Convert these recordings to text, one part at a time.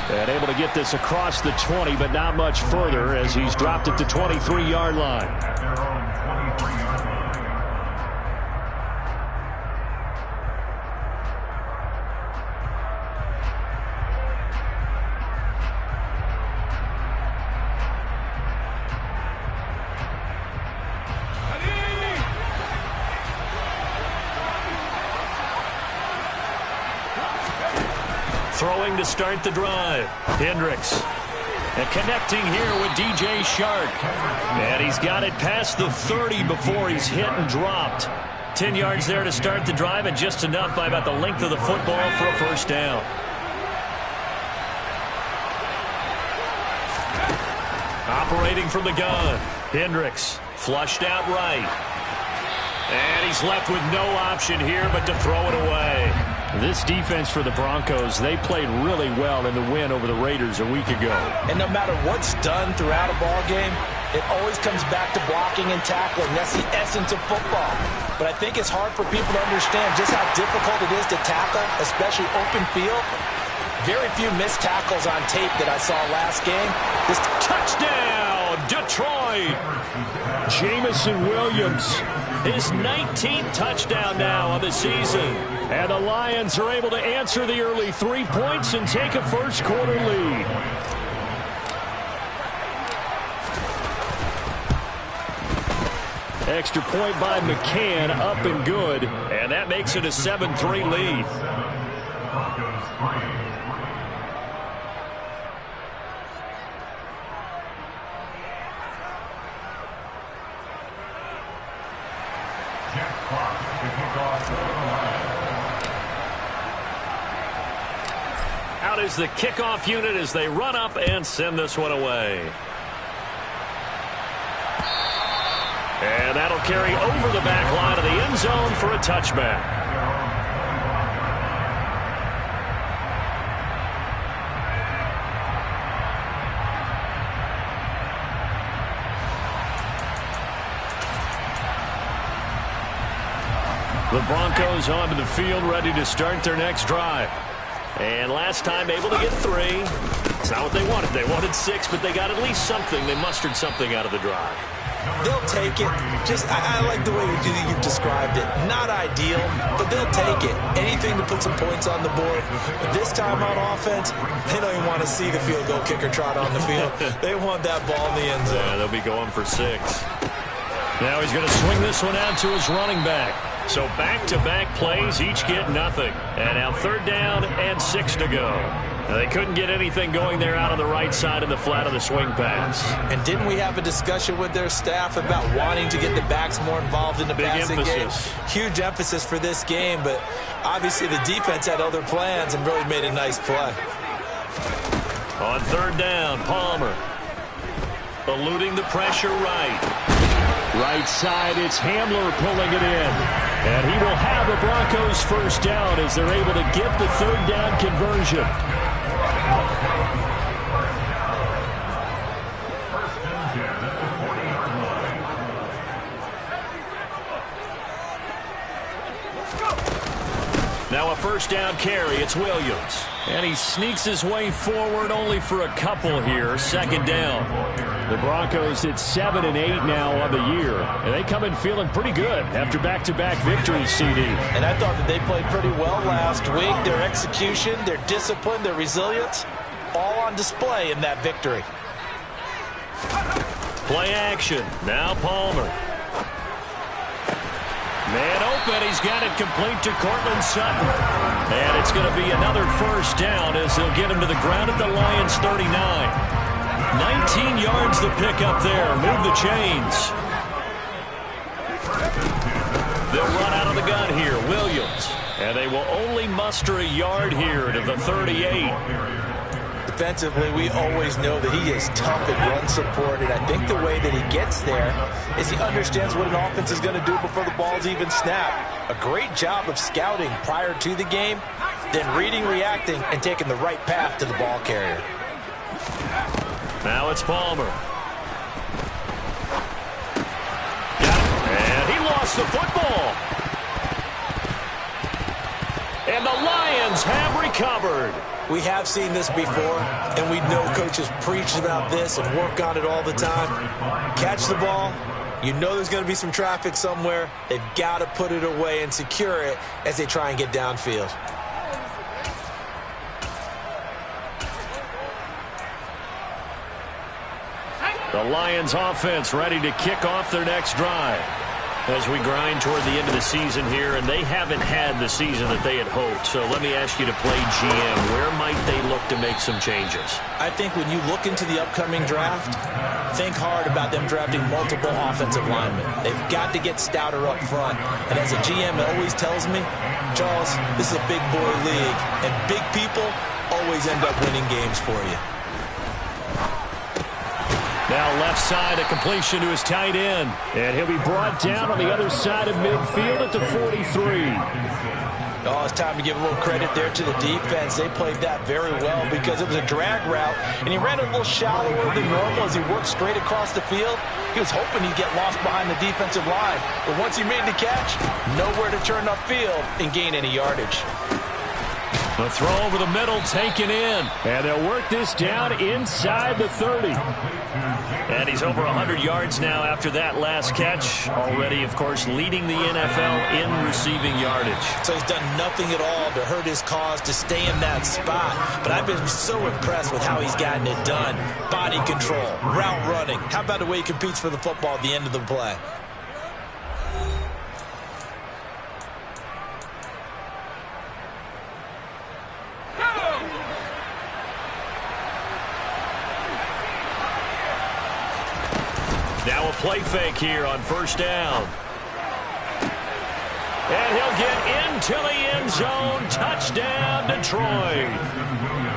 And able to get this across the 20, but not much further as he's dropped it to 23-yard line. Throwing to start the drive. Hendricks. And connecting here with DJ Shark. And he's got it past the 30 before he's hit and dropped. 10 yards there to start the drive, and just enough by about the length of the football for a first down. Operating from the gun. Hendricks flushed out right. And he's left with no option here but to throw it away. This defense for the Broncos, they played really well in the win over the Raiders a week ago. And no matter what's done throughout a ball game, it always comes back to blocking and tackling. That's the essence of football. But I think it's hard for people to understand just how difficult it is to tackle, especially open field. Very few missed tackles on tape that I saw last game. This touchdown, Detroit! Jamison Williams, his 19th touchdown now of the season. And the Lions are able to answer the early 3 points and take a first-quarter lead. Extra point by McCann, up and good. And that makes it a 7-3 lead. Out is the kickoff unit as they run up and send this one away. And that'll carry over the back line of the end zone for a touchback. The Broncos onto the field, ready to start their next drive. And last time able to get 3. It's not what they wanted. They wanted 6, but they got at least something. They mustered something out of the drive. They'll take it. I like the way you've described it. Not ideal, but they'll take it. Anything to put some points on the board. But this time on offense, they don't even want to see the field goal kicker trot on the field. They want that ball in the end zone. Yeah, they'll be going for 6. Now he's going to swing this one out to his running back. So back-to-back plays, each get nothing. And now 3rd down and 6 to go. Now they couldn't get anything going there out on the right side of the flat of the swing pass. And didn't we have a discussion with their staff about wanting to get the backs more involved in the passing game? Huge emphasis for this game, but obviously the defense had other plans and really made a nice play. On 3rd down, Palmer. Eluding the pressure right. Right side, it's Hamler pulling it in. And he will have the Broncos first down as they're able to get the 3rd down conversion. Now a first down carry. It's Williams. And he sneaks his way forward only for a couple here. 2nd down. The Broncos at 7 and 8 now on the year. And they come in feeling pretty good after back-to-back victories, CD. And I thought that they played pretty well last week. Their execution, their discipline, their resilience, all on display in that victory. Play action. Now Palmer. Man open. He's got it complete to Cortland Sutton. And it's going to be another first down as they'll get him to the ground at the Lions' 39. 19 yards to pick up there. Move the chains. They'll run out of the gun here. Williams. And they will only muster a yard here to the 38. Defensively, we always know that he is tough at run support, and I think the way that he gets there is he understands what an offense is going to do before the ball's even snapped. A great job of scouting prior to the game, then reading, reacting, and taking the right path to the ball carrier. Now it's Palmer. Got it. And he lost the football. And the Lions have recovered. We have seen this before, and we know coaches preach about this and work on it all the time. Catch the ball. You know there's going to be some traffic somewhere. They've got to put it away and secure it as they try and get downfield. The Lions offense ready to kick off their next drive as we grind toward the end of the season here, and they haven't had the season that they had hoped. So let me ask you to play GM. Where might they look to make some changes? I think when you look into the upcoming draft, think hard about them drafting multiple offensive linemen. They've got to get stouter up front. And as a GM, it always tells me, Charles, this is a big boy league, and big people always end up winning games for you. Now left side, a completion to his tight end. And he'll be brought down on the other side of midfield at the 43. Oh, it's time to give a little credit there to the defense. They played that very well because it was a drag route, and he ran a little shallower than normal as he worked straight across the field. He was hoping he'd get lost behind the defensive line. But once he made the catch, nowhere to turn upfield and gain any yardage. The throw over the middle taken in. And they'll work this down inside the 30. And he's over 100 yards now after that last catch. Already, of course, leading the NFL in receiving yardage. So he's done nothing at all to hurt his cause, to stay in that spot. But I've been so impressed with how he's gotten it done. Body control, route running. How about the way he competes for the football at the end of the play? Now a play fake here on first down. And he'll get into the end zone. Touchdown, Detroit.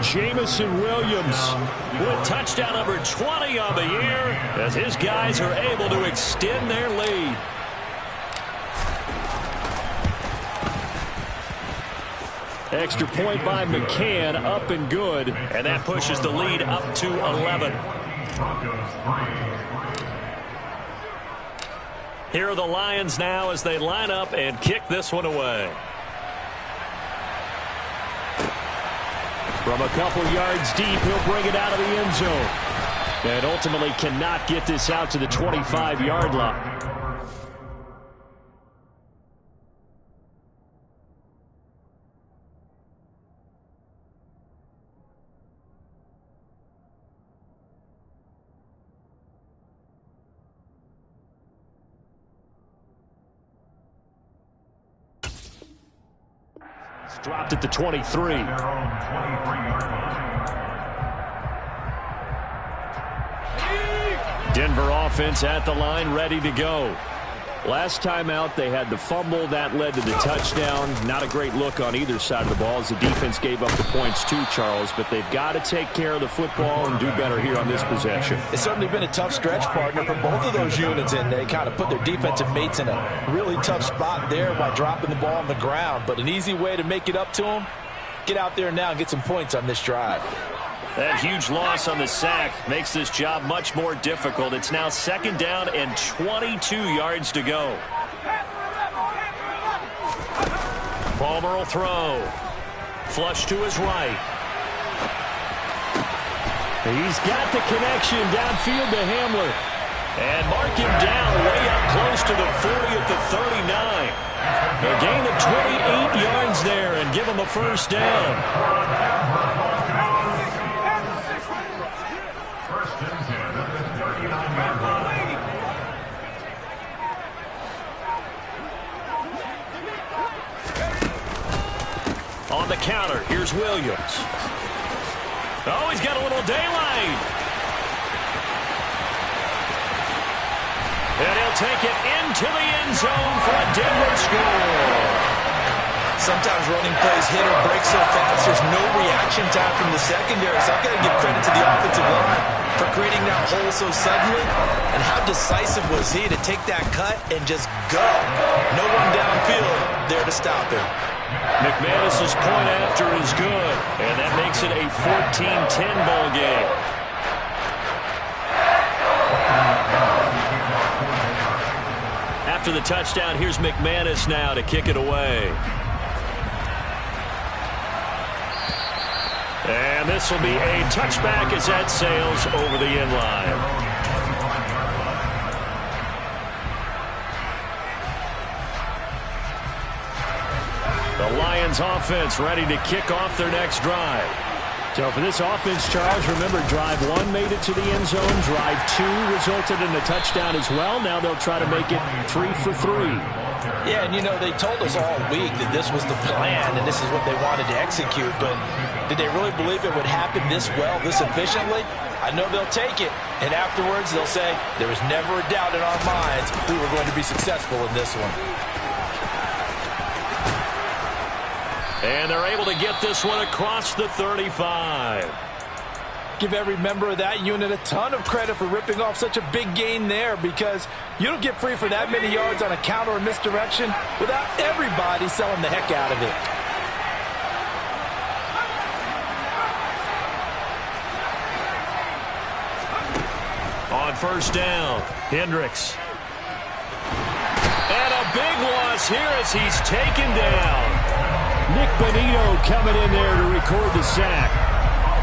Jamison Williams with touchdown number 20 on the year as his guys are able to extend their lead. Extra point by McCann, up and good. And that pushes the lead up to 11. Here are the Lions now as they line up and kick this one away. From a couple yards deep, he'll bring it out of the end zone. And ultimately cannot get this out to the 25-yard line. Dropped at the 23. Denver offense at the line, ready to go. Last time out, they had the fumble. That led to the touchdown. Not a great look on either side of the ball as the defense gave up the points too, Charles. But they've got to take care of the football and do better here on this possession. It's certainly been a tough stretch, partner, for both of those units, and they kind of put their defensive mates in a really tough spot there by dropping the ball on the ground. But an easy way to make it up to them, get out there now and get some points on this drive. That huge loss on the sack makes this job much more difficult. It's now second down and 22 yards to go. Palmer will throw. Flush to his right. He's got the connection downfield to Hamler. And mark him down way up close to the 40 at the 39. A gain of 28 yards there and give him a first down. On the counter, here's Williams. Oh, he's got a little daylight. And he'll take it into the end zone for a Denver score. Sometimes running plays hit or break so fast, there's no reaction time from the secondary. So I've got to give credit to the offensive line for creating that hole so suddenly. And how decisive was he to take that cut and just go? No one downfield there to stop him. McManus's point after is good, and that makes it a 14-10 ball game. After the touchdown, here's McManus now to kick it away. And this will be a touchback as that sails over the end line. The Lions offense ready to kick off their next drive. So for this offense, Charles, remember drive 1 made it to the end zone. Drive 2 resulted in a touchdown as well. Now they'll try to make it 3 for 3. Yeah, and you know, they told us all week that this was the plan and this is what they wanted to execute, but did they really believe it would happen this well, this efficiently? I know they'll take it, and afterwards they'll say, there was never a doubt in our minds we were going to be successful in this one. And they're able to get this one across the 35. Give every member of that unit a ton of credit for ripping off such a big gain there, because you don't get free for that many yards on a counter or misdirection without everybody selling the heck out of it. On first down, Hendricks. And a big loss here as he's taken down. Nick Bonito coming in there to record the sack.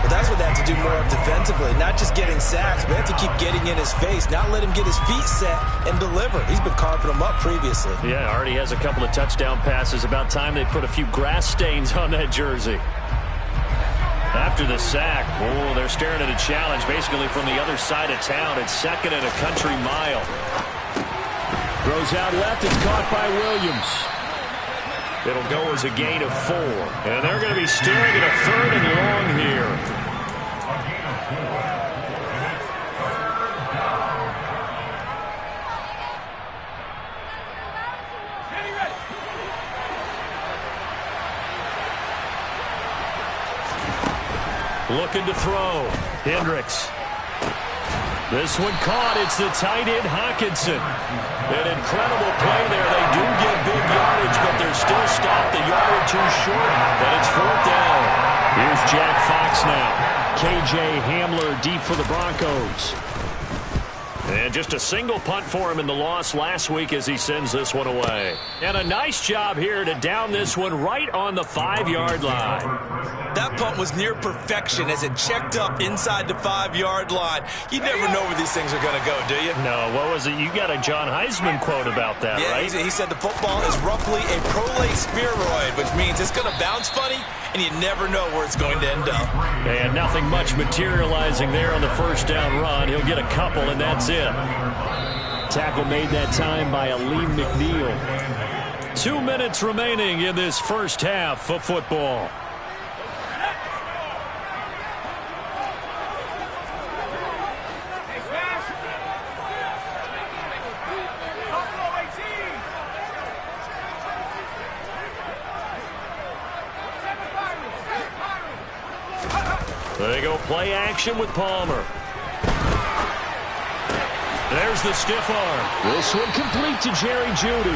Well, that's what they have to do more of defensively. Not just getting sacks, but they have to keep getting in his face. Not let him get his feet set and deliver. He's been carving them up previously. Yeah, already has a couple of touchdown passes. About time they put a few grass stains on that jersey. After the sack, oh, they're staring at a challenge basically from the other side of town. It's second and a country mile. Throws out left. It's caught by Williams. It'll go as a gain of 4. And they're going to be staring at a 3rd and long here. Looking to throw. Hendricks. This one caught. It's the tight end, Hawkinson. An incredible play there. They do get big yardage, but they're still stopped a yard or two short, and it's 4th down. Here's Jack Fox now. KJ Hamler deep for the Broncos. And just a single punt for him in the loss last week as he sends this one away. And a nice job here to down this one right on the 5-yard line. That punt was near perfection as it checked up inside the 5-yard line. You never know where these things are going to go, do you? No, what was it? You got a John Heisman quote about that, yeah, right? He said the football is roughly a prolate spheroid, which means it's going to bounce funny, and you never know where it's going to end up. And nothing much materializing there on the first down run. He'll get a couple, and that's it. Tackle made that time by Aleem McNeil. 2 minutes remaining in this first half of football. They go play action with Palmer. There's the stiff arm. This one complete to Jerry Jeudy.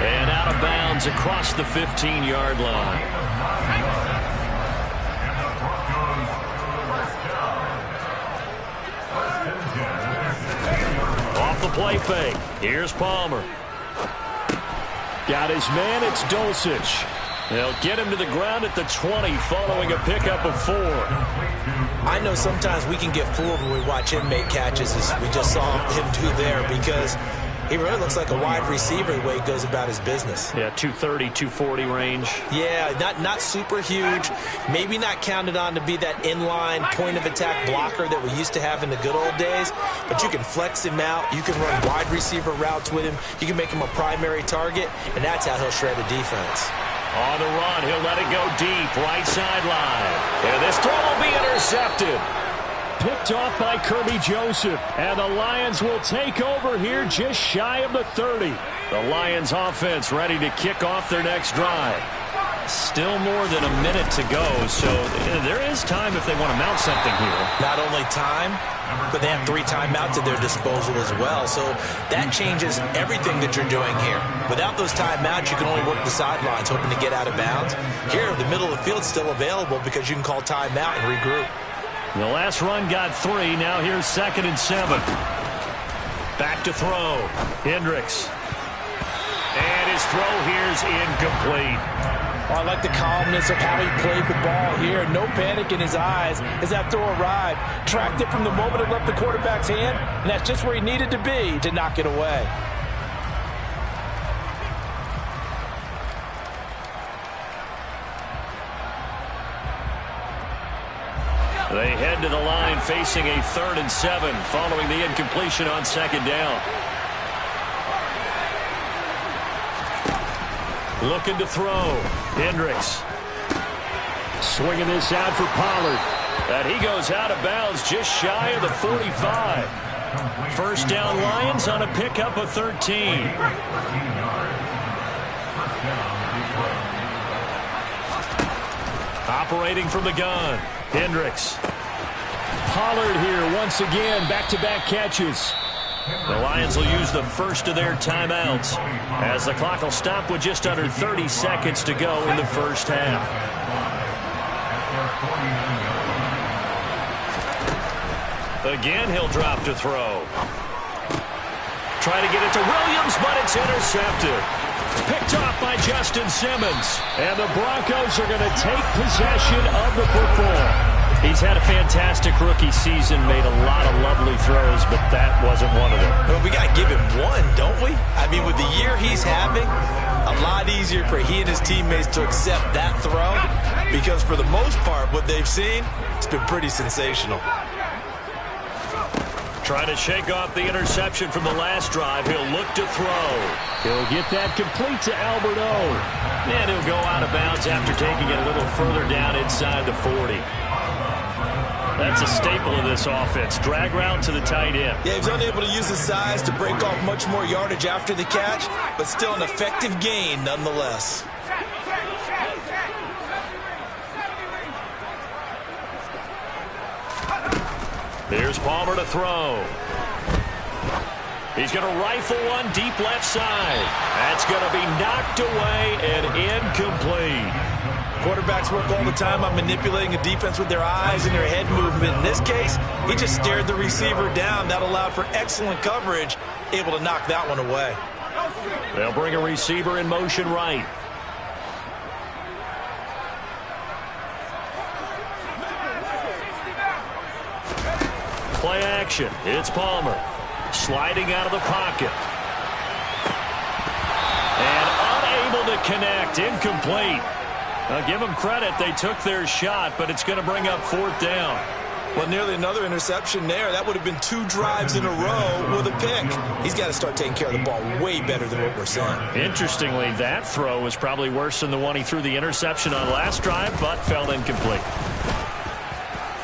And out of bounds across the 15-yard line. Off the play fake. Here's Palmer. Got his man. It's Dulcich. They'll get him to the ground at the 20 following a pickup of 4. I know sometimes we can get fooled when we watch him make catches, as we just saw him do there, because he really looks like a wide receiver the way he goes about his business. Yeah, 230, 240 range. Yeah, not super huge. Maybe not counted on to be that inline point-of-attack blocker that we used to have in the good old days, but you can flex him out. You can run wide receiver routes with him. You can make him a primary target, and that's how he'll shred the defense. On the run, he'll let it go deep, right sideline. And this throw will be intercepted. Picked off by Kirby Joseph. And the Lions will take over here just shy of the 30. The Lions offense ready to kick off their next drive. Still more than a minute to go, so there is time if they want to mount something here. Not only time, but they have 3 timeouts at their disposal as well, so that changes everything that you're doing here. Without those timeouts, you can only work the sidelines, hoping to get out of bounds. Here, the middle of the field's still available because you can call timeout and regroup. The last run got 3. Now here's 2nd and 7. Back to throw. Hendricks. And his throw here's incomplete. Oh, I like the calmness of how he played the ball here. No panic in his eyes as that throw arrived. Tracked it from the moment it left the quarterback's hand, and that's just where he needed to be to knock it away. They head to the line facing a 3rd and 7 following the incompletion on 2nd down. Looking to throw. Hendricks. Swinging this out for Pollard. And he goes out of bounds just shy of the 45. First down Lions on a pickup of 13. Operating from the gun. Hendricks. Pollard here once again. Back-to-back catches. The Lions will use the first of their timeouts as the clock will stop with just under 30 seconds to go in the first half. Again, he'll drop to throw. Try to get it to Williams, but it's intercepted. Picked off by Justin Simmons. And the Broncos are going to take possession of the football. He's had a fantastic rookie season, made a lot of lovely throws, but that wasn't one of them. Well, we got to give him one, don't we? I mean, with the year he's having, a lot easier for he and his teammates to accept that throw because for the most part, what they've seen, it's been pretty sensational. Trying to shake off the interception from the last drive. He'll look to throw. He'll get that complete to Albert O. And he'll go out of bounds after taking it a little further down inside the 40. That's a staple of this offense. Drag route to the tight end. Yeah, he was unable to use his size to break off much more yardage after the catch, but still an effective gain nonetheless. Here's Palmer to throw. He's going to rifle one deep left side. That's going to be knocked away and incomplete. Quarterbacks work all the time on manipulating a defense with their eyes and their head movement. In this case, he just stared the receiver down. That allowed for excellent coverage, able to knock that one away. They'll bring a receiver in motion right. Play action. It's Palmer. Sliding out of the pocket. And unable to connect. Incomplete. Give them credit. They took their shot, but it's going to bring up 4th down. Well, nearly another interception there. That would have been 2 drives in a row with a pick. He's got to start taking care of the ball way better than what we're seeing. Interestingly, that throw was probably worse than the one he threw the interception on last drive, but fell incomplete.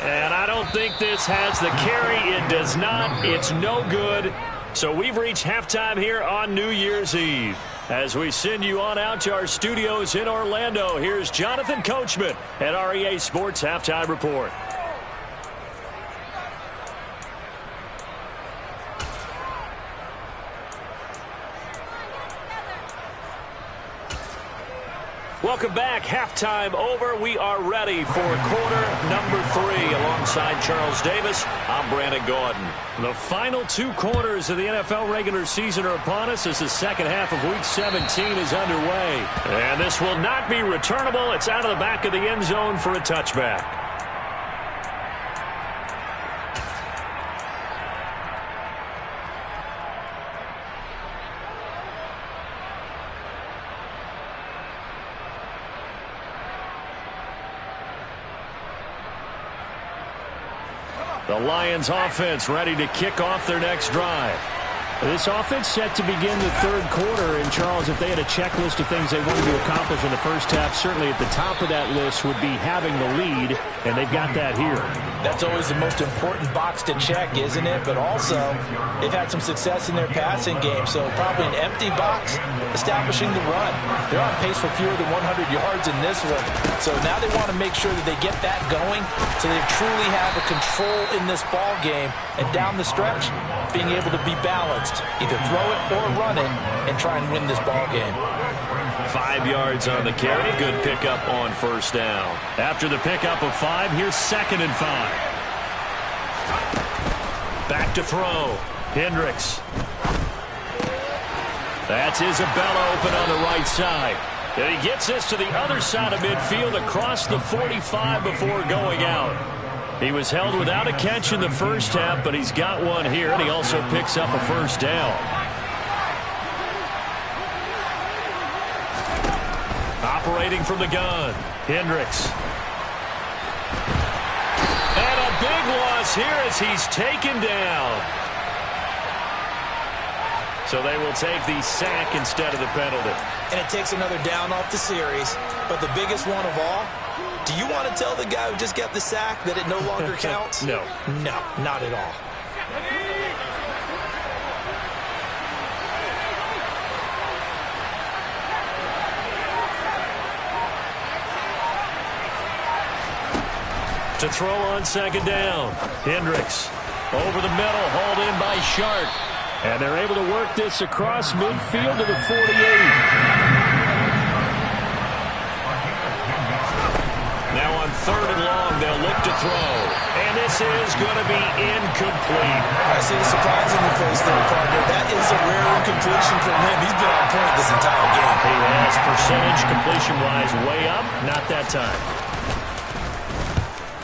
And I don't think this has the carry. It does not. It's no good. So we've reached halftime here on New Year's Eve. As we send you on out to our studios in Orlando, here's Jonathan Coachman at REA Sports Halftime Report. Welcome back. Halftime over. We are ready for quarter number 3. Alongside Charles Davis, I'm Brandon Gordon. The final 2 quarters of the NFL regular season are upon us as the second half of Week 17 is underway. And this will not be returnable. It's out of the back of the end zone for a touchback. The Lions offense ready to kick off their next drive. This offense set to begin the 3rd quarter. And, Charles, if they had a checklist of things they wanted to accomplish in the first half, certainly at the top of that list would be having the lead, and they've got that here. That's always the most important box to check, isn't it? But also, they've had some success in their passing game, so probably an empty box establishing the run. They're on pace for fewer than 100 yards in this one. So now they want to make sure that they get that going so they truly have a control in this ball game. And down the stretch, being able to be balanced. Either throw it or run it and try and win this ball game. 5 yards on the carry. Good pickup on first down. After the pickup of 5, here's 2nd and 5. Back to throw. Hendricks. That's Isabella open on the right side. And he gets this to the other side of midfield across the 45 before going out. He was held without a catch in the first half, but he's got one here, and he also picks up a first down. Operating from the gun, Hendricks. And a big loss here as he's taken down. So they will take the sack instead of the penalty. And it takes another down off the series. But the biggest one of all, do you want to tell the guy who just got the sack that it no longer counts? No. No, not at all. To throw on second down, Hendricks over the middle, hauled in by Shark. And they're able to work this across midfield to the 48. Now on third and long, they'll look to throw. And this is going to be incomplete. I see the surprise in your face there, partner. That is a rare incompletion from him. He's been on point this entire game. He has percentage completion-wise way up. Not that time.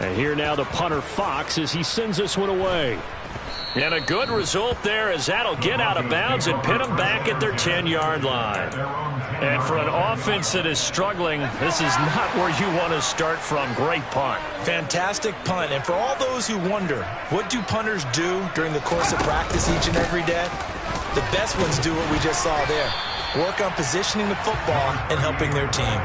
And here now the punter Fox as he sends this one away. And a good result there as that'll get out of bounds and pin them back at their 10-yard line. And for an offense that is struggling, this is not where you want to start from. Great punt. Fantastic punt. And for all those who wonder, what do punters do during the course of practice each and every day? The best ones do what we just saw there. Work on positioning the football and helping their team.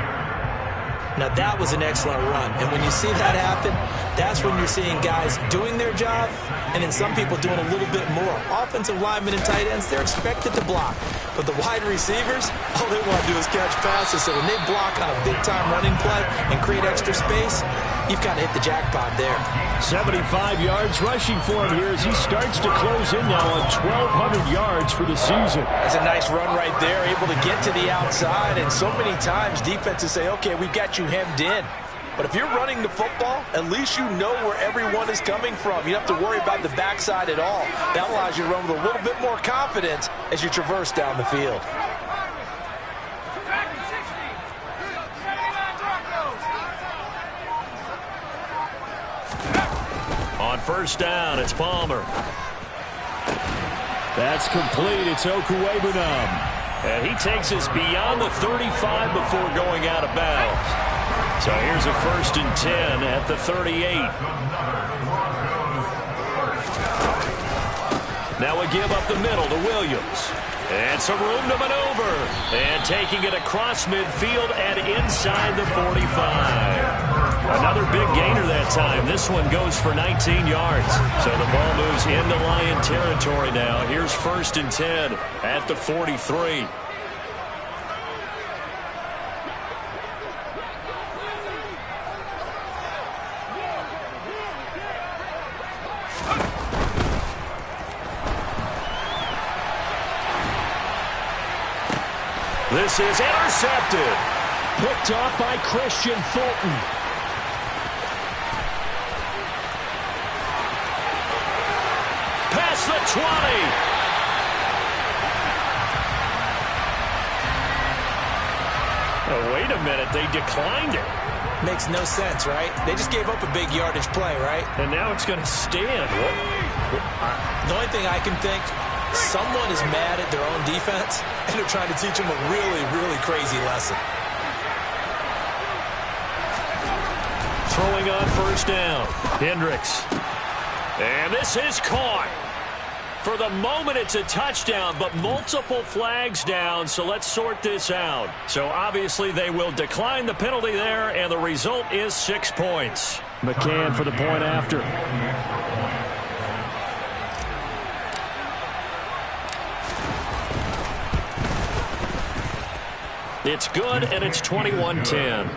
Now, that was an excellent run. And when you see that happen, that's when you're seeing guys doing their job and then some people doing a little bit more. Offensive linemen and tight ends, they're expected to block. But the wide receivers, all they want to do is catch passes. So when they block on a big-time running play and create extra space, you've got to hit the jackpot there. 75 yards rushing for him here as he starts to close in now on 1,200 yards for the season. That's a nice run right there, able to get to the outside. And so many times defenses say, okay, we've got you hemmed in. But if you're running the football, at least you know where everyone is coming from. You don't have to worry about the backside at all. That allows you to run with a little bit more confidence as you traverse down the field. On first down, it's Palmer. That's complete. It's Okuwebunam. And he takes us beyond the 35 before going out of bounds. So here's a 1st and 10 at the 38. Now we give up the middle to Williams. And some room to maneuver. And taking it across midfield and inside the 45. Another big gainer that time. This one goes for 19 yards. So the ball moves into Lion territory now. Here's 1st and 10 at the 43. This is intercepted. Picked off by Christian Fulton. Past the 20. Oh, wait a minute. They declined it. Makes no sense, right? They just gave up a big yardage play, right? And now it's going to stand. The only thing I can think, someone is mad at their own defense, and they're trying to teach them a really, really crazy lesson. Throwing on first down, Hendricks. And this is caught. For the moment, it's a touchdown, but multiple flags down, so let's sort this out. So obviously they will decline the penalty there, and the result is 6 points. McCann for the point after. It's good, and it's 21-10.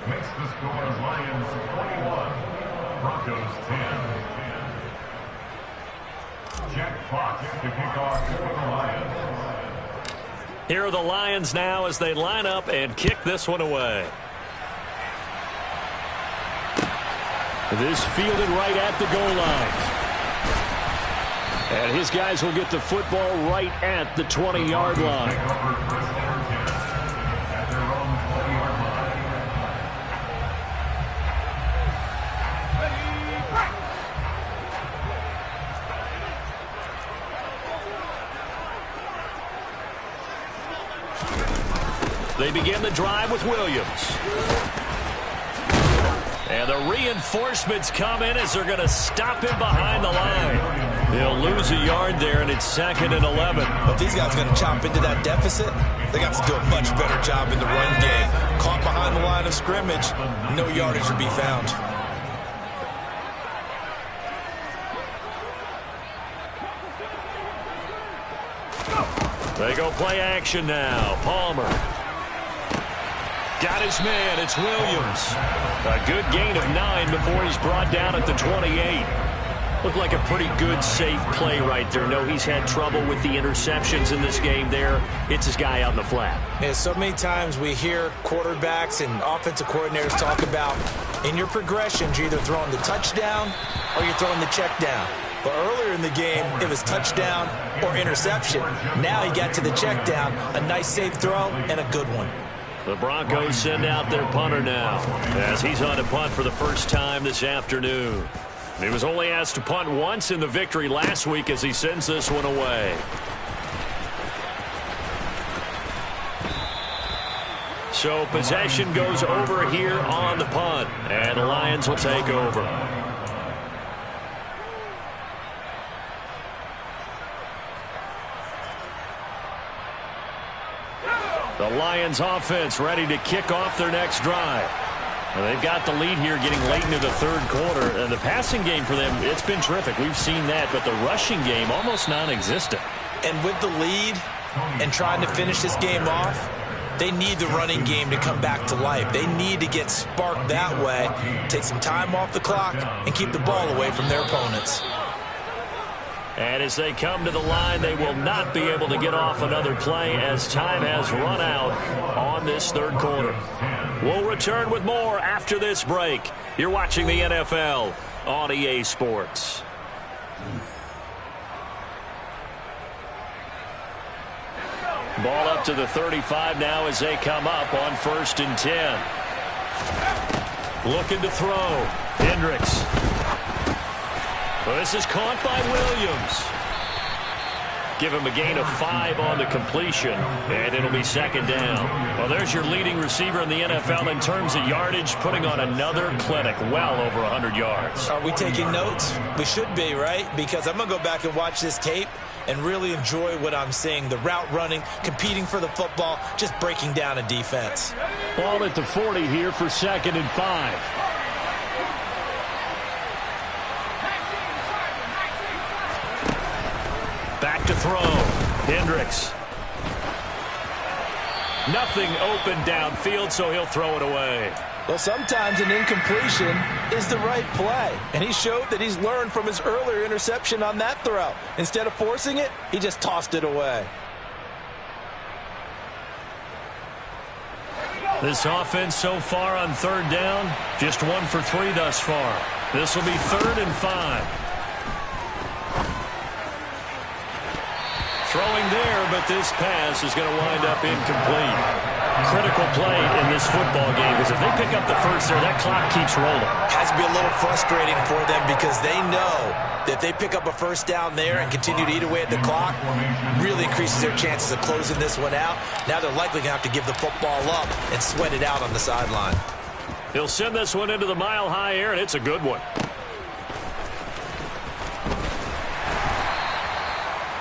Makes the score Lions 21, Broncos 10. Jack Fox to kick off for the Lions. Here are the Lions now as they line up and kick this one away. This fielded right at the goal line. And his guys will get the football right at the 20-yard line. They begin the drive with Williams. And the reinforcements come in as they're going to stop him behind the line. He'll lose a yard there, and it's 2nd and 11. If these guys are going to chop into that deficit, they got to do a much better job in the run game. Caught behind the line of scrimmage, no yardage to be found. They go play action now. Palmer. Got his man. It's Williams. A good gain of 9 before he's brought down at the 28. Looked like a pretty good, safe play right there. No, he's had trouble with the interceptions in this game there. It's his guy out in the flat. Yeah, so many times we hear quarterbacks and offensive coordinators talk about in your progressions, you're either throwing the touchdown or you're throwing the check down. But earlier in the game, it was touchdown or interception. Now he got to the check down, a nice safe throw, and a good one. The Broncos send out their punter now as he's on to punt for the first time this afternoon. He was only asked to punt once in the victory last week as he sends this one away. So possession goes over here on the punt, and the Lions will take over. The Lions offense ready to kick off their next drive. Well, they've got the lead here getting late into the third quarter. And the passing game for them, it's been terrific. We've seen that, but the rushing game almost non-existent. And with the lead and trying to finish this game off, they need the running game to come back to life. They need to get sparked that way, take some time off the clock, and keep the ball away from their opponents. And as they come to the line, they will not be able to get off another play as time has run out on this third quarter. We'll return with more after this break. You're watching the NFL on EA Sports. Ball up to the 35 now as they come up on 1st and 10. Looking to throw. Hendricks. Well, this is caught by Williams. Give him a gain of 5 on the completion, and it'll be 2nd down. Well, there's your leading receiver in the NFL in terms of yardage, putting on another clinic, well over 100 yards. Are we taking notes? We should be, right? Because I'm going to go back and watch this tape and really enjoy what I'm seeing. The route running, competing for the football, just breaking down a defense. Ball at the 40 here for 2nd and 5. Back to throw. Hendricks. Nothing open downfield, so he'll throw it away. Well, sometimes an incompletion is the right play. And he showed that he's learned from his earlier interception on that throw. Instead of forcing it, he just tossed it away. This offense so far on 3rd down, just 1 for 3 thus far. This will be 3rd and 5. Throwing there, but this pass is going to wind up incomplete. Critical play in this football game because if they pick up the first there, that clock keeps rolling. Has to be a little frustrating for them because they know that if they pick up a first down there and continue to eat away at the clock, really increases their chances of closing this one out. Now they're likely going to have to give the football up and sweat it out on the sideline. He'll send this one into the mile-high air, and it's a good one.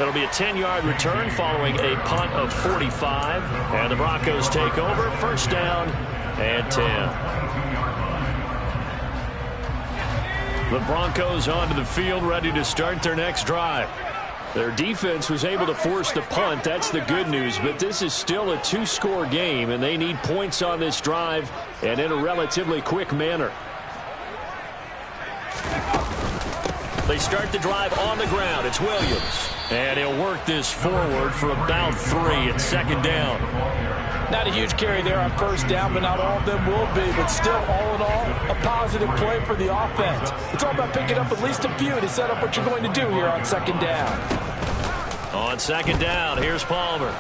It'll be a 10-yard return following a punt of 45. And the Broncos take over. 1st down and 10. The Broncos onto the field ready to start their next drive. Their defense was able to force the punt. That's the good news. But this is still a 2-score game, and they need points on this drive and in a relatively quick manner. They start the drive on the ground. It's Williams. And he'll work this forward for about 3 at 2nd down. Not a huge carry there on 1st down, but not all of them will be. But still, all in all, a positive play for the offense. It's all about picking up at least a few to set up what you're going to do here on 2nd down. On 2nd down, here's Palmer.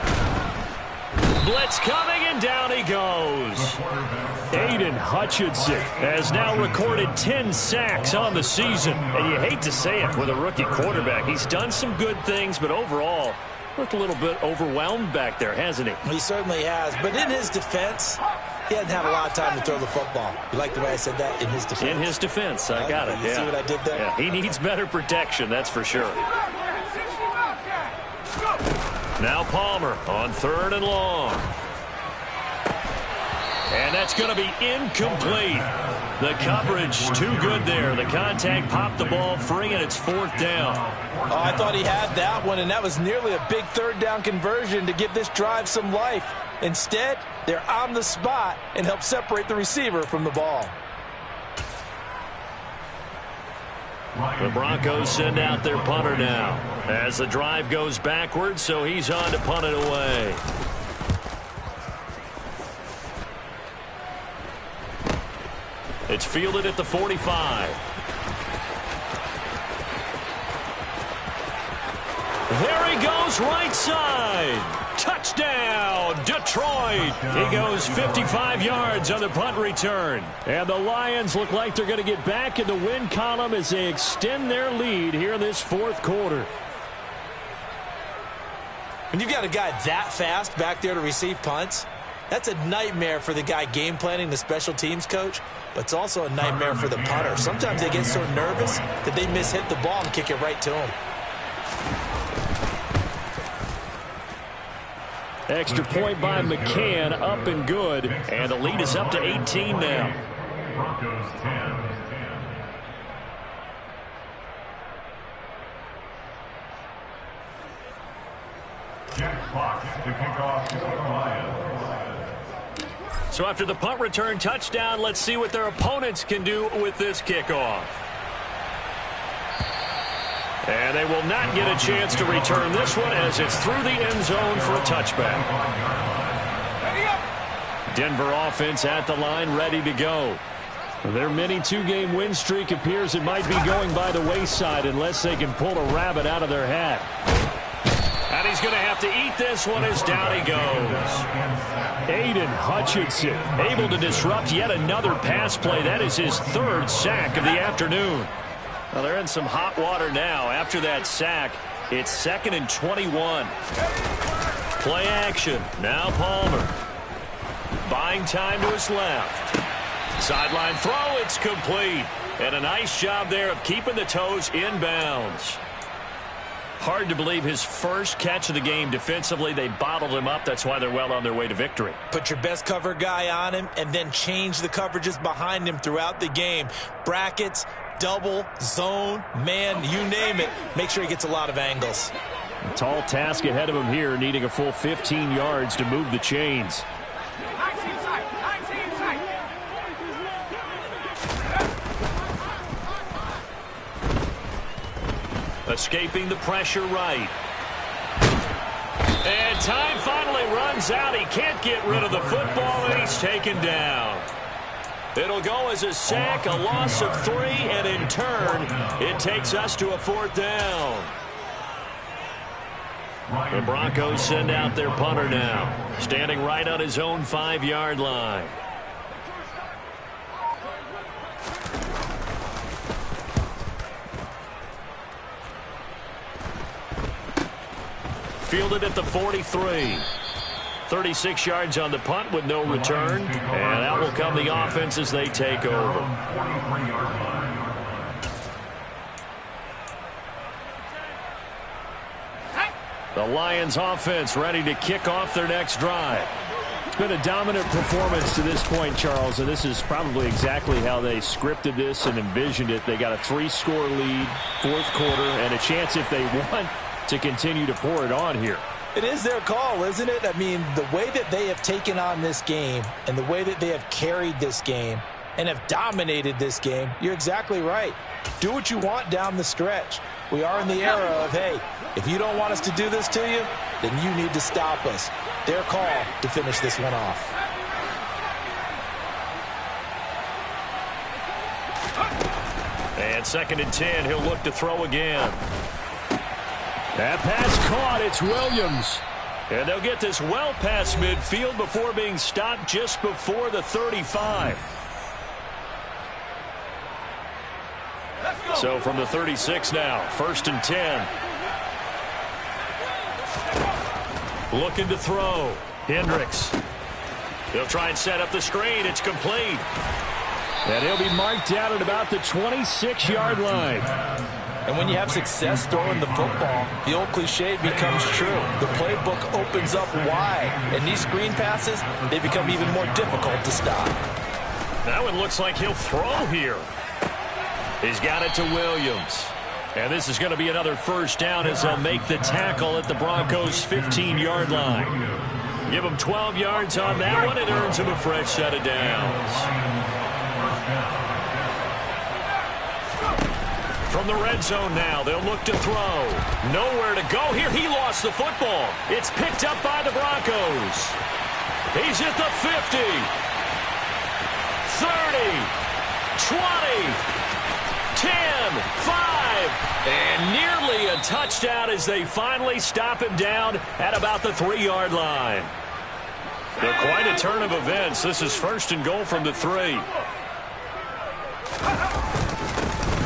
Blitz coming, and down he goes. Aiden Hutchinson has now recorded 10 sacks on the season. And you hate to say it with a rookie quarterback. He's done some good things, but overall, Looked a little bit overwhelmed back there, hasn't he? He certainly has. But in his defense, he hasn't had a lot of time to throw the football. You like the way I said that? In his defense. In his defense. I got it. You see what I did there? Yeah, he needs better protection, that's for sure. Now Palmer on 3rd and long. And that's going to be incomplete. The coverage too good there. The contact popped the ball free, and it's 4th down. Oh, I thought he had that one, and that was nearly a big 3rd down conversion to give this drive some life. Instead, they're on the spot and help separate the receiver from the ball. The Broncos send out their punter now as the drive goes backwards, so he's on to punt it away. It's fielded at the 45. There he goes, right side. Touchdown, Detroit. He goes 55 yards on the punt return. And the Lions look like they're going to get back in the win column as they extend their lead here in this 4th quarter. When you've got a guy that fast back there to receive punts, that's a nightmare for the guy game planning, the special teams coach, but it's also a nightmare for the punter. Sometimes they get so nervous that they mishit the ball and kick it right to him. Extra point by McCann, up and good, and the lead is up to 18 now. Broncos 10. Jack Fox to kick off for the Lions. So after the punt return touchdown, let's see what their opponents can do with this kickoff. And they will not get a chance to return this one as it's through the end zone for a touchback. Denver offense at the line, ready to go. Their mini 2-game win streak appears it might be going by the wayside unless they can pull a rabbit out of their hat. And he's going to have to eat this one as down he goes. Aiden Hutchinson able to disrupt yet another pass play. That is his 3rd sack of the afternoon. Well, they're in some hot water now. After that sack, it's 2nd and 21. Play action. Now Palmer. Buying time to his left. Sideline throw. It's complete. And a nice job there of keeping the toes in bounds. Hard to believe his first catch of the game defensively. They bottled him up. That's why they're well on their way to victory. Put your best cover guy on him and then change the coverages behind him throughout the game. Brackets, double, zone, man, you name it. Make sure he gets a lot of angles. A tall task ahead of him here, needing a full 15 yards to move the chains. Escaping the pressure right. And time finally runs out. He can't get rid of the football, and he's taken down. It'll go as a sack, a loss of 3, and in turn, it takes us to a 4th down. The Broncos send out their punter now, standing right on his own 5-yard line. Fielded at the 43. 36 yards on the punt with no return. And out will come the offense as they take over. The Lions offense ready to kick off their next drive. It's been a dominant performance to this point, Charles, and this is probably exactly how they scripted this and envisioned it. They got a 3-score lead, 4th quarter, and a chance if they want to continue to pour it on here. It is their call, isn't it? I mean, the way that they have taken on this game and the way that they have carried this game and have dominated this game, you're exactly right. Do what you want down the stretch. We are in the era of, hey, if you don't want us to do this to you, then you need to stop us. Their call to finish this one off. And 2nd and 10, he'll look to throw again. That pass caught. It's Williams. And they'll get this well past midfield before being stopped just before the 35. So from the 36 now, 1st and 10. Looking to throw. Hendricks. He'll try and set up the screen. It's complete. And he'll be marked down at about the 26-yard line. And when you have success throwing the football, the old cliche becomes true. The playbook opens up wide. And these screen passes, they become even more difficult to stop. That one looks like he'll throw here. He's got it to Williams. And this is going to be another first down as they'll make the tackle at the Broncos' 15-yard line. Give him 12 yards on that one. It earns him a fresh set of downs. From the red zone now, they'll look to throw. Nowhere to go here. He lost the football. It's picked up by the Broncos. He's at the 50. 30. 20. 10, 5, and nearly a touchdown as they finally stop him down at about the 3-yard line. They're quite a turn of events. This is first and goal from the 3.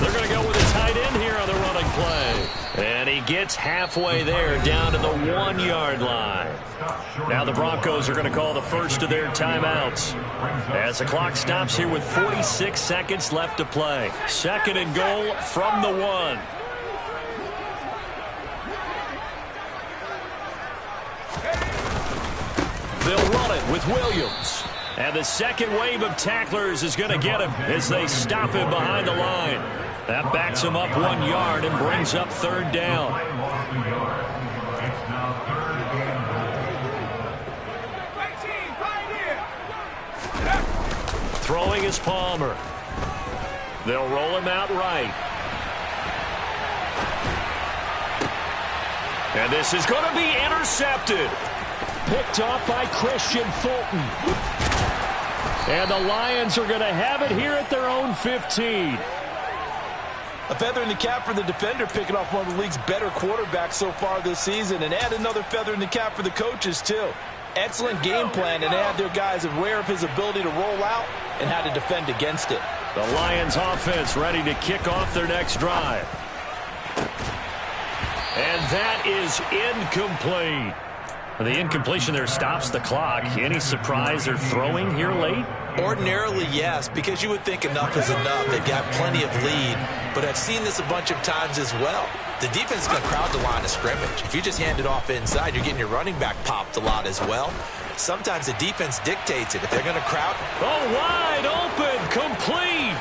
They're going to go with a tight end here on the running play. And he gets halfway there down to the 1-yard line. Now the Broncos are going to call the first of their timeouts as the clock stops here with 46 seconds left to play. Second and goal from the 1. They'll run it with Williams. And the second wave of tacklers is going to get him as they stop him behind the line. That backs him up 1 yard and brings up third down. Throwing is Palmer. They'll roll him out right. And this is going to be intercepted. Picked off by Christian Fulton. And the Lions are going to have it here at their own 15. A feather in the cap for the defender, picking off one of the league's better quarterbacks so far this season, and add another feather in the cap for the coaches, too. Excellent game plan, and they have their guys aware of his ability to roll out and how to defend against it. The Lions offense ready to kick off their next drive. And that is incomplete. The incompletion there stops the clock. Any surprise they're throwing here late? Ordinarily, yes, because you would think enough is enough. They've got plenty of lead, but I've seen this a bunch of times as well. The defense is going to crowd the line of scrimmage. If you just hand it off inside, you're getting your running back popped a lot as well. Sometimes the defense dictates it. If they're going to crowd... Oh, wide open, complete.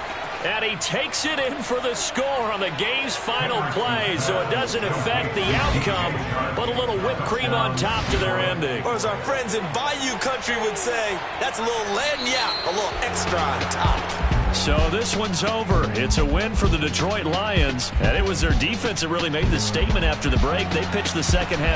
And he takes it in for the score on the game's final play, so it doesn't affect the outcome, but a little whipped cream on top to their ending. Or as our friends in Bayou Country would say, that's a little lagniappe, a little extra on top. So this one's over. It's a win for the Detroit Lions, and it was their defense that really made the statement after the break. They pitched the second half